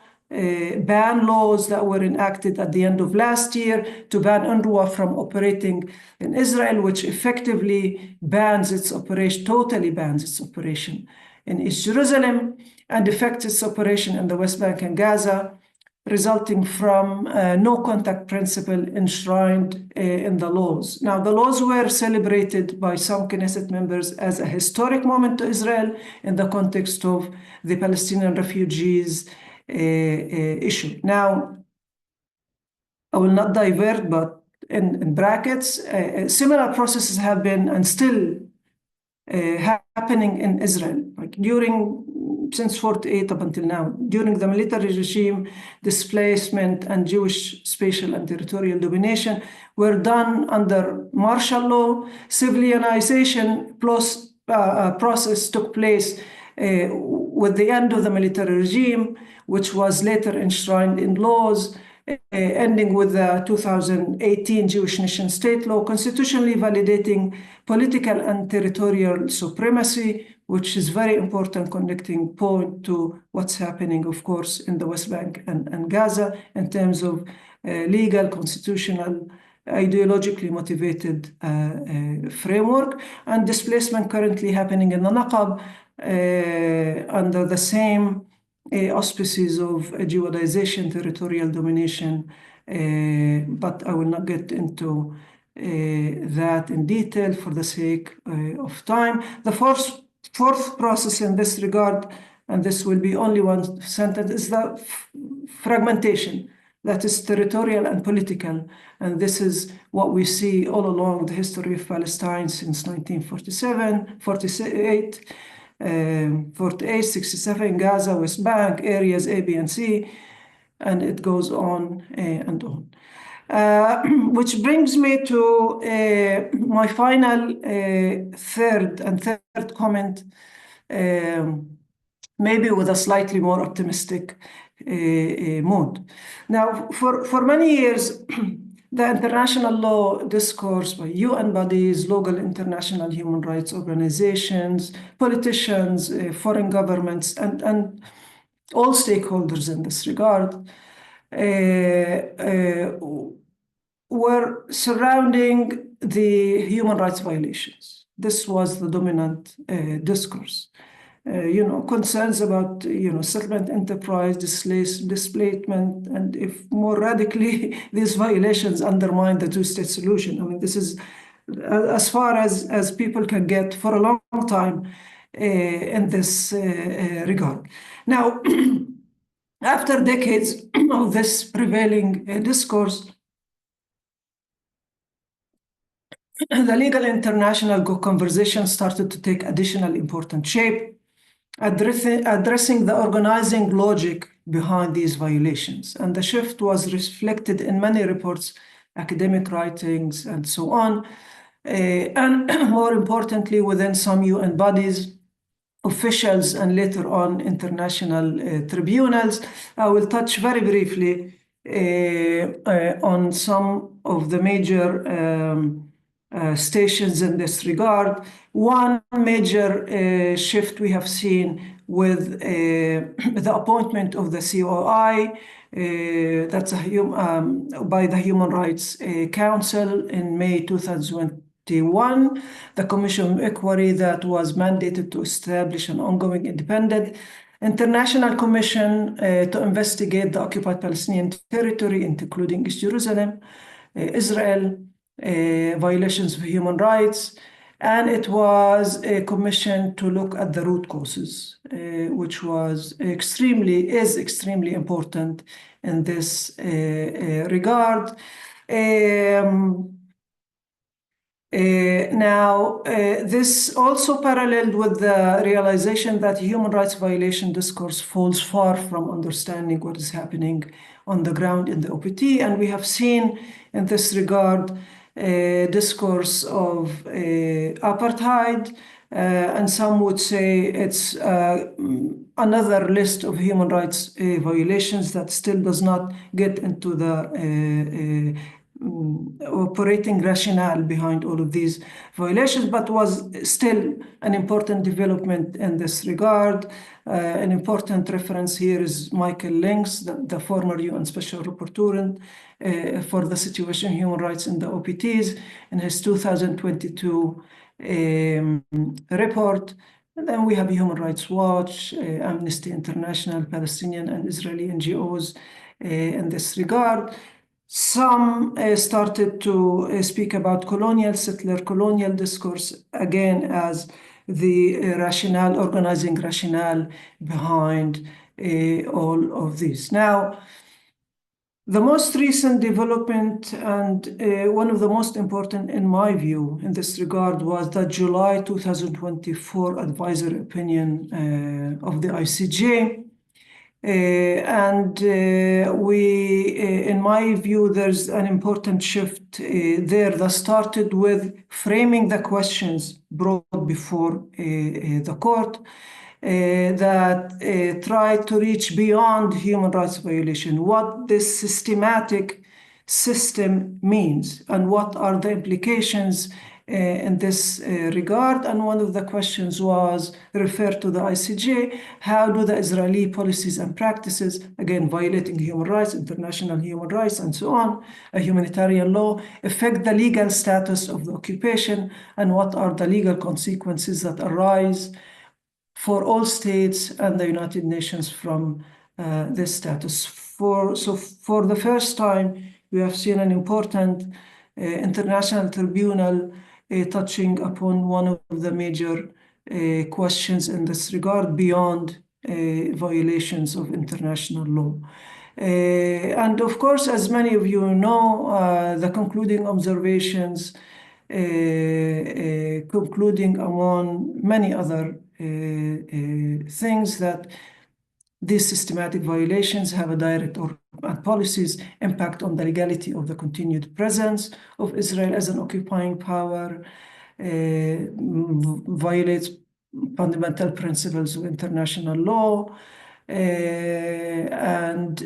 ban laws that were enacted at the end of last year to ban UNRWA from operating in Israel, which effectively bans its operation, totally bans its operation in East Jerusalem, and affects its operation in the West Bank and Gaza, resulting from no contact principle enshrined in the laws. Now, the laws were celebrated by some Knesset members as a historic moment to Israel in the context of the Palestinian refugees issue. Now, I will not divert, but in brackets, similar processes have been and still happening in Israel, like since 48 up until now, during the military regime, displacement and Jewish spatial and territorial domination were done under martial law. Civilianization plus process took place with the end of the military regime, which was later enshrined in laws, ending with the 2018 Jewish nation state law, constitutionally validating political and territorial supremacy, which is very important connecting point to what's happening, of course, in the West Bank and Gaza in terms of legal, constitutional ideologically motivated framework, and displacement currently happening in the Naqab under the same auspices of Jihadization, territorial domination, but I will not get into that in detail for the sake of time. The fourth process in this regard, and this will be only one sentence, is the fragmentation. That is territorial and political. And this is what we see all along the history of Palestine since 1947, 48, 48, 67, Gaza, West Bank, areas A, B, and C, and it goes on and on. Which brings me to my final third comment, maybe with a slightly more optimistic mood. Now, for many years, the international law discourse by UN bodies, local international human rights organizations, politicians, foreign governments, and all stakeholders in this regard were surrounding the human rights violations. This was the dominant discourse. Concerns about, settlement enterprise, displacement, and if more radically, these violations undermine the two-state solution. I mean, this is as far as people can get for a long time in this regard. Now, after decades of this prevailing discourse, the legal international conversation started to take additional important shape, addressing the organizing logic behind these violations. And the shift was reflected in many reports, academic writings, and so on. And more importantly, within some UN bodies, officials, and later on international tribunals. I will touch very briefly on some of the major stations in this regard. One major shift we have seen with the appointment of the COI, that's by the Human Rights Council in May 2021, the Commission of Inquiry that was mandated to establish an ongoing independent international commission to investigate the occupied Palestinian territory, including East Jerusalem, Israel, violations of human rights, and it was a commission to look at the root causes, which is extremely important in this regard. This also paralleled with the realization that human rights violation discourse falls far from understanding what is happening on the ground in the OPT, and we have seen in this regard discourse of apartheid, and some would say it's another list of human rights violations that still does not get into the operating rationale behind all of these violations, but was still an important development in this regard. An important reference here is Michael Lynx, the former UN Special Rapporteur for the situation of human rights in the OPTs, in his 2022 report. And then we have Human Rights Watch, Amnesty International, Palestinian and Israeli NGOs in this regard. Some started to speak about settler colonial discourse, again, as the organizing rationale behind all of this. Now, the most recent development, and one of the most important in my view in this regard, was the July 2024 advisory opinion of the ICJ. In my view, there's an important shift there that started with framing the questions brought before the court that tried to reach beyond human rights violation, what this systematic system means and what are the implications in this regard. And one of the questions was referred to the ICJ. How do the Israeli policies and practices, again, violating human rights, international human rights, and so on, a humanitarian law, affect the legal status of the occupation, and what are the legal consequences that arise for all states and the United Nations from this status? So for the first time, we have seen an important international tribunal touching upon one of the major questions in this regard beyond violations of international law. And of course, as many of you know, the concluding observations, concluding among many other things, that these systematic violations have a direct or policies impact on the legality of the continued presence of Israel as an occupying power, violates fundamental principles of international law, and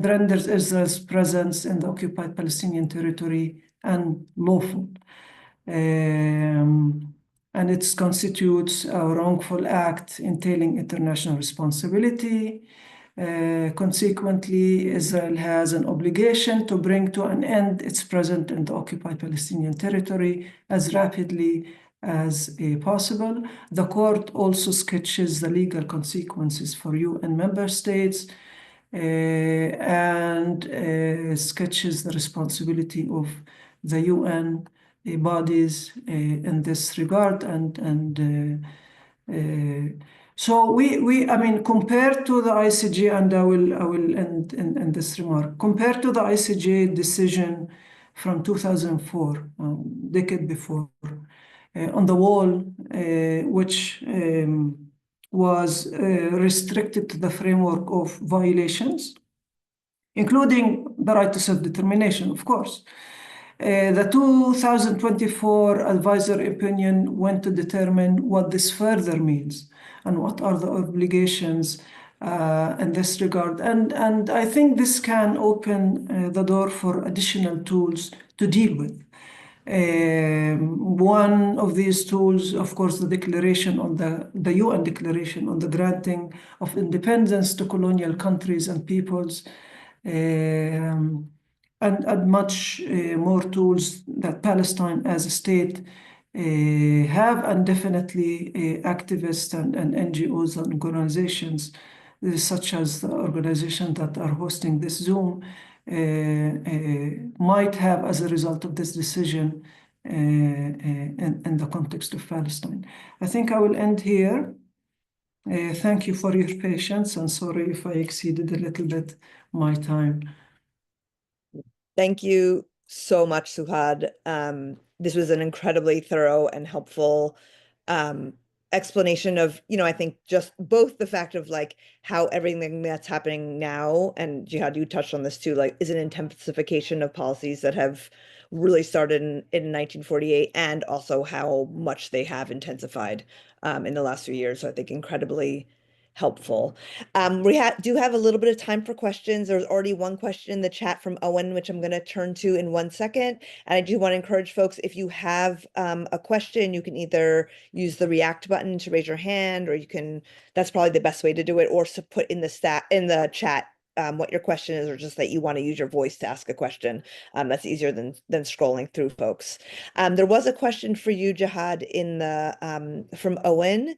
renders Israel's presence in the occupied Palestinian territory unlawful. And it constitutes a wrongful act entailing international responsibility. Consequently, Israel has an obligation to bring to an end its presence in the occupied Palestinian territory as rapidly as possible. The court also sketches the legal consequences for UN member states and sketches the responsibility of the UN bodies in this regard. So I mean, compared to the ICJ, and I will end in this remark, compared to the ICJ decision from 2004, decade before, on the wall, which was restricted to the framework of violations, including the right to self-determination, of course. The 2024 advisory opinion went to determine what this further means and what are the obligations in this regard. And I think this can open the door for additional tools to deal with. One of these tools, of course, the declaration on the UN declaration on the granting of independence to colonial countries and peoples, and much more tools that Palestine as a state have, and definitely activists and NGOs and organizations such as the organization that are hosting this Zoom might have as a result of this decision in the context of Palestine. I think I will end here. Thank you for your patience, and sorry if I exceeded a little bit my time. Thank you so much, Suhad. This was an incredibly thorough and helpful explanation of, I think just both the fact of like how everything that's happening now, and Jehad, you touched on this too, like is an intensification of policies that have really started in 1948, and also how much they have intensified in the last few years. So I think incredibly helpful. We do have a little bit of time for questions. There's already one question in the chat from Owen, which I'm going to turn to in 1 second. And I do want to encourage folks, if you have a question, you can either use the react button to raise your hand, or you can, that's probably the best way to do it, or to put in the chat what your question is, or just that you want to use your voice to ask a question. That's easier than scrolling through, folks. There was a question for you, Jehad, in the from Owen.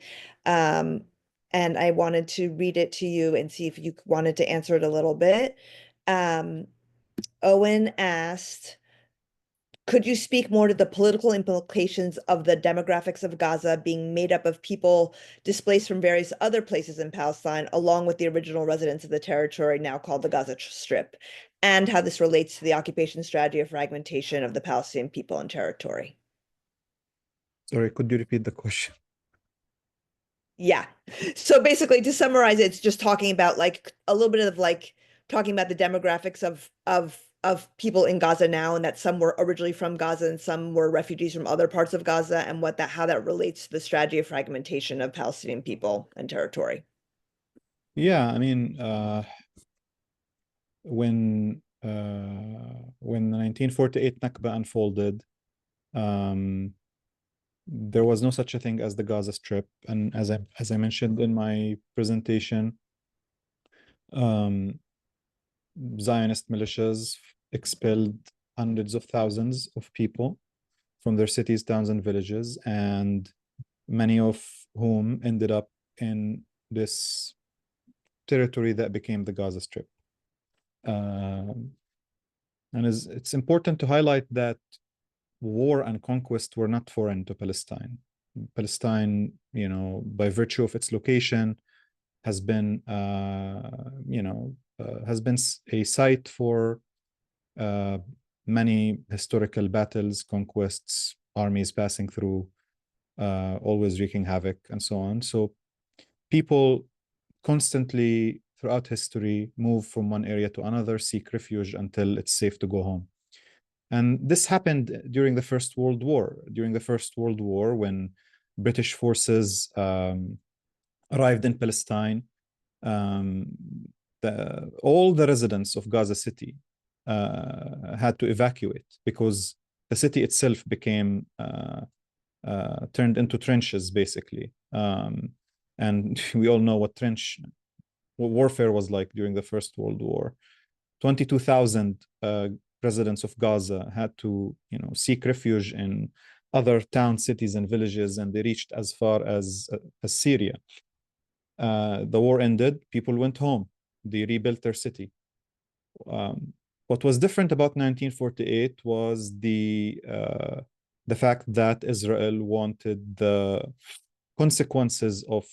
And I wanted to read it to you and see if you wanted to answer it a little bit. Owen asked, could you speak more to the political implications of the demographics of Gaza being made up of people displaced from various other places in Palestine, along with the original residents of the territory now called the Gaza Strip, and how this relates to the occupation strategy of fragmentation of the Palestinian people and territory? Sorry, could you repeat the question? Yeah. So basically, to summarize, it's just talking about like a little bit of like talking about the demographics of people in Gaza now, and that some were originally from Gaza and some were refugees from other parts of Gaza, and how that relates to the strategy of fragmentation of Palestinian people and territory. Yeah, I mean, when the 1948 Nakba unfolded, There was no such a thing as the Gaza Strip, and as I mentioned in my presentation, Zionist militias expelled hundreds of thousands of people from their cities, towns, and villages, and many of whom ended up in this territory that became the Gaza Strip. And it's important to highlight that war and conquest were not foreign to Palestine. Palestine, by virtue of its location, has been, has been a site for many historical battles, conquests, armies passing through, always wreaking havoc, and so on. So people constantly throughout history move from one area to another, seek refuge until it's safe to go home. And this happened during the First World War. During the First World War, when British forces arrived in Palestine, all the residents of Gaza City had to evacuate because the city itself became turned into trenches, basically. And we all know what warfare was like during the First World War. 22,000 residents of Gaza had to, seek refuge in other towns, cities, and villages, and they reached as far as Syria. The war ended, people went home, they rebuilt their city. What was different about 1948 was the fact that Israel wanted the consequences of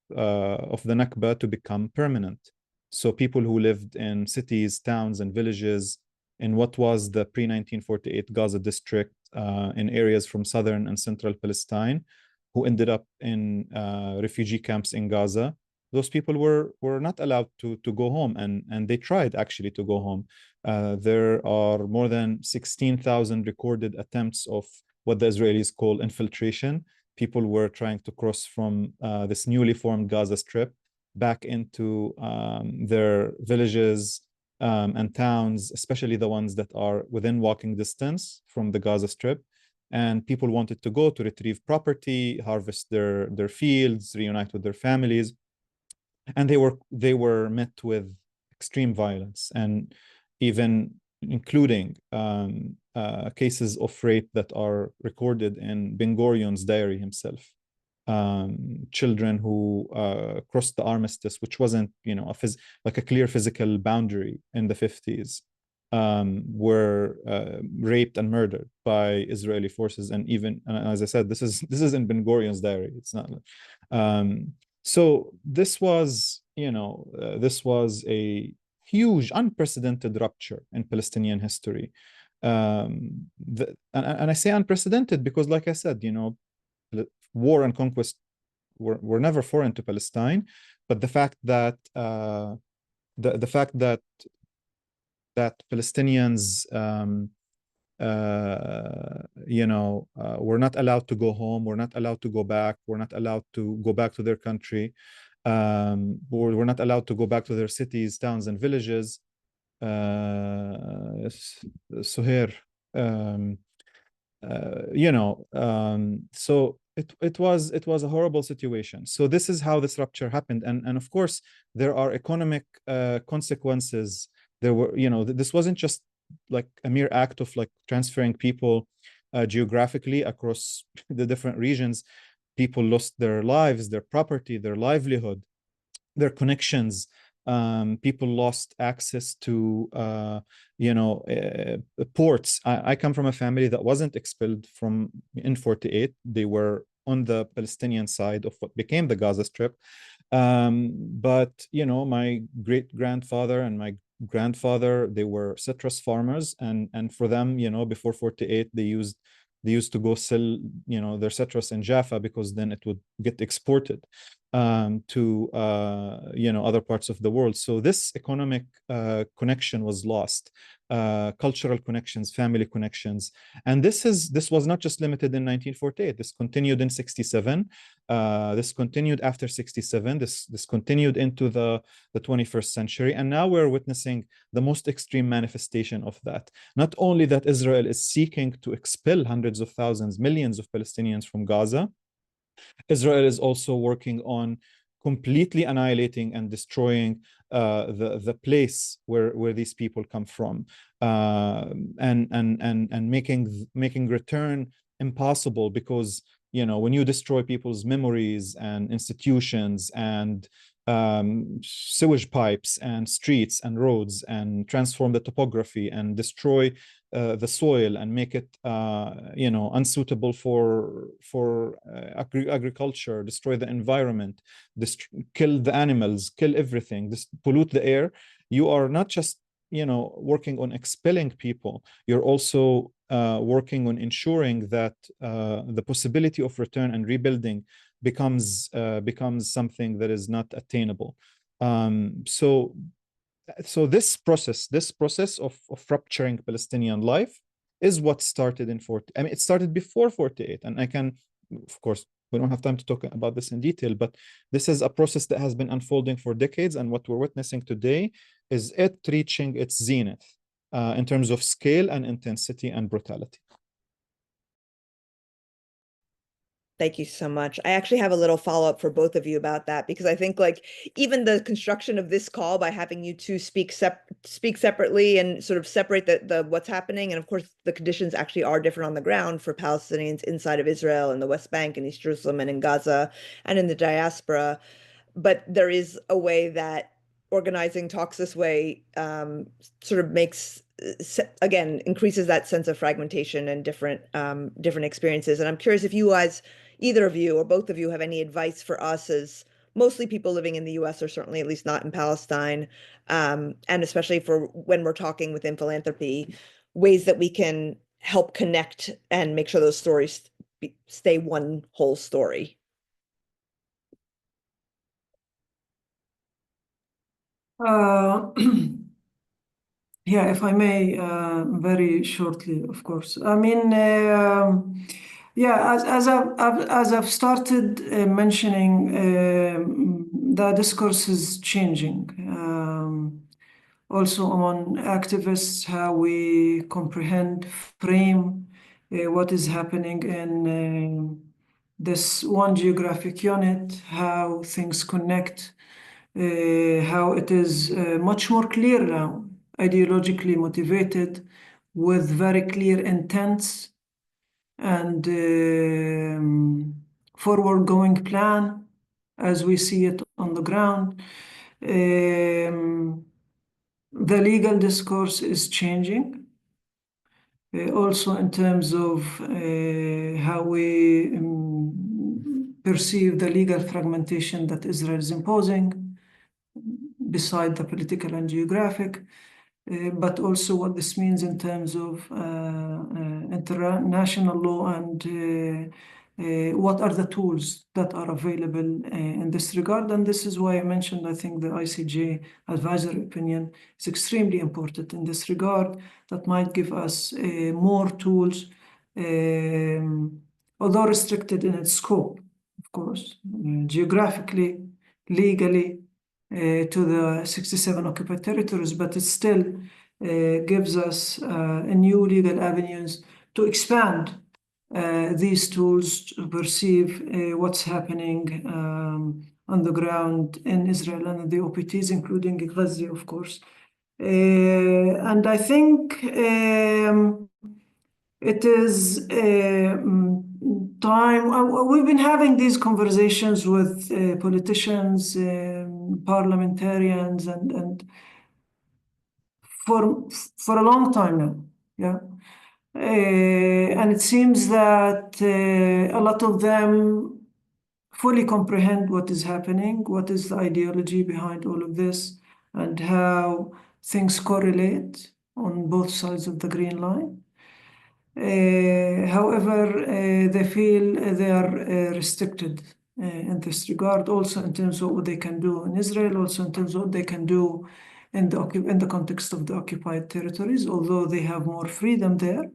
the Nakba to become permanent. So people who lived in cities, towns, and villages in what was the pre-1948 Gaza district, in areas from southern and central Palestine, who ended up in refugee camps in Gaza, those people were not allowed to go home, and they tried actually to go home. There are more than 16,000 recorded attempts of what the Israelis call infiltration. People were trying to cross from this newly formed Gaza Strip back into their villages and towns, especially the ones that are within walking distance from the Gaza Strip. And people wanted to go to retrieve property, harvest their fields, reunite with their families. And they were met with extreme violence, and even including cases of rape that are recorded in Ben Gurion's diary himself. Children who crossed the armistice, which wasn't, like a clear physical boundary in the 50s, were raped and murdered by Israeli forces. And even, as I said, this is in Ben Gurion's diary. It's not. So this was, this was a huge, unprecedented rupture in Palestinian history. And I say unprecedented because, like I said, war and conquest were never foreign to Palestine, but the fact that that Palestinians were not allowed to go home, were not allowed to go back, were not allowed to go back to their country, were not allowed to go back to their cities, towns, and villages. Suhair, so it was a horrible situation. So this is how this rupture happened, and of course there are economic consequences. There were, this wasn't just like a mere act of like transferring people geographically across the different regions. People lost their lives, their property, their livelihood, their connections. People lost access to ports. I come from a family that wasn't expelled from in 48. They were on the Palestinian side of what became the Gaza Strip. But my great-grandfather and my grandfather, they were citrus farmers, and for them, before 48, they used to go sell their citrus in Jaffa because then it would get exported. to other parts of the world. So this economic connection was lost. Cultural connections, family connections, and this was not just limited in 1948. This continued in 67. This continued after 67. This continued into the 21st century, and now we're witnessing the most extreme manifestation of that. Not only that Israel is seeking to expel hundreds of thousands, millions of Palestinians from Gaza, Israel is also working on completely annihilating and destroying the place where these people come from, and making return impossible, because when you destroy people's memories and institutions and sewage pipes and streets and roads, and transform the topography and destroy the soil and make it unsuitable for agriculture, destroy the environment, kill the animals, kill everything, pollute the air, you are not just working on expelling people, you're also working on ensuring that the possibility of return and rebuilding becomes something that is not attainable. So this process of rupturing Palestinian life is what started in 40. I mean, it started before 48, and of course, we don't have time to talk about this in detail, but this is a process that has been unfolding for decades, and what we're witnessing today is it reaching its zenith in terms of scale and intensity and brutality. Thank you so much. I actually have a little follow-up for both of you about that, because I think even the construction of this call by having you two speak separately and sort of separate the what's happening, and of course the conditions actually are different on the ground for Palestinians inside of Israel and the West Bank and East Jerusalem and in Gaza and in the diaspora. But there is a way that organizing talks this way sort of makes, again, increases that sense of fragmentation and different experiences. And I'm curious if you guys, either of you or both of you, have any advice for us as mostly people living in the US, or certainly at least not in Palestine, and especially for when we're talking within philanthropy, ways that we can help connect and make sure those stories stay one whole story. Yeah, if I may, very shortly, of course. I mean, yeah, as I've started mentioning, the discourse is changing. Also among activists, how we comprehend, frame what is happening in this one geographic unit, how things connect, how it is much more clear now, ideologically motivated, with very clear intents and forward-going plan as we see it on the ground. The legal discourse is changing, also in terms of how we perceive the legal fragmentation that Israel is imposing, beside the political and geographic, but also what this means in terms of international law and what are the tools that are available in this regard. And this is why I mentioned, I think the ICJ advisory opinion is extremely important in this regard, that might give us more tools, although restricted in its scope, of course, geographically, legally, to the 67 occupied territories, but it still gives us new legal avenues to expand these tools to perceive what's happening on the ground in Israel and the OPTs, including Gaza, of course. And I think it is time. We've been having these conversations with politicians, parliamentarians, and for a long time now. Yeah. And it seems that a lot of them fully comprehend what is happening, what is the ideology behind all of this, and how things correlate on both sides of the green line. However, they feel they are restricted in this regard, also in terms of what they can do in Israel, also in terms of what they can do in the context of the occupied territories, although they have more freedom there.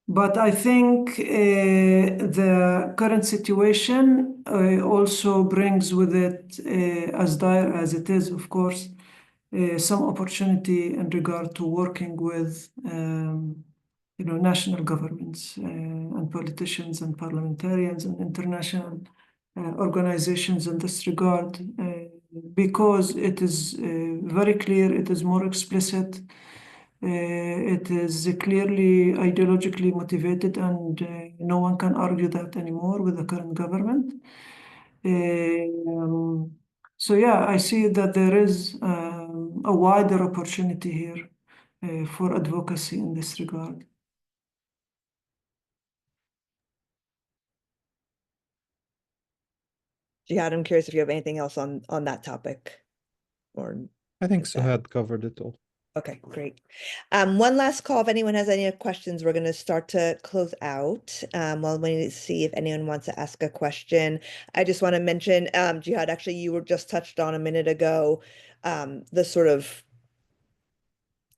But I think the current situation also brings with it, as dire as it is, of course, some opportunity in regard to working with national governments and politicians and parliamentarians and international organizations in this regard, because it is very clear, it is more explicit. It is clearly ideologically motivated, and no one can argue that anymore with the current government. So yeah, I see that there is a wider opportunity here for advocacy in this regard. Jihad, I'm curious if you have anything else on that topic, or I think is that- Suhad covered it all. Okay, great. One last call. If anyone has any questions, we're going to start to close out. While we see if anyone wants to ask a question, I just want to mention, Jihad, actually, you were just touched on a minute ago, the sort of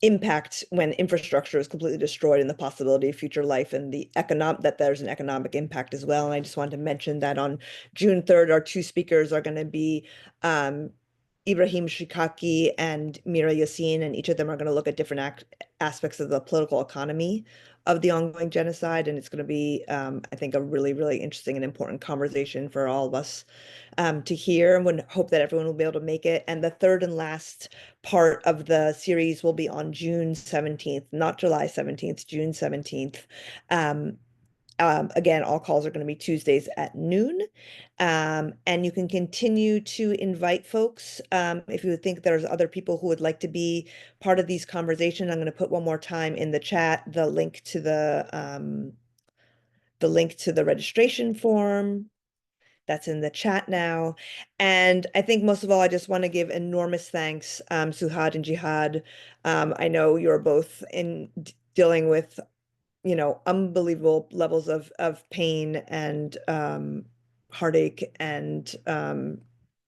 impact when infrastructure is completely destroyed and the possibility of future life and that there's an economic impact as well. And I just wanted to mention that on June 3rd, our two speakers are going to be Ibrahim Shikaki and Mira Yassin, and each of them are going to look at different aspects of the political economy of the ongoing genocide. And it's going to be, I think, a really, really interesting and important conversation for all of us to hear, and would hope that everyone will be able to make it. And the third and last part of the series will be on June 17th, not July 17th, June 17th. Again, all calls are going to be Tuesdays at noon. And you can continue to invite folks if you think there's other people who would like to be part of these conversations. I'm going to put one more time in the chat the link to the registration form. That's in the chat now. And I think most of all, I just want to give enormous thanks, Suhad and Jihad. I know you're both dealing with unbelievable levels of pain and heartache and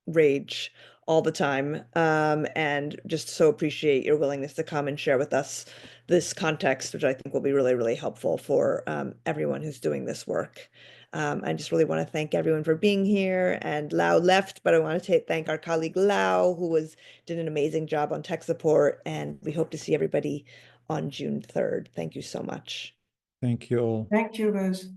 rage all the time, and just so appreciate your willingness to come and share with us this context, which I think will be really, really helpful for everyone who's doing this work. I just really want to thank everyone for being here. And Lau left, but I want to thank our colleague Lau, who did an amazing job on tech support, and we hope to see everybody on June 3rd. Thank you so much. Thank you all. Thank you, guys.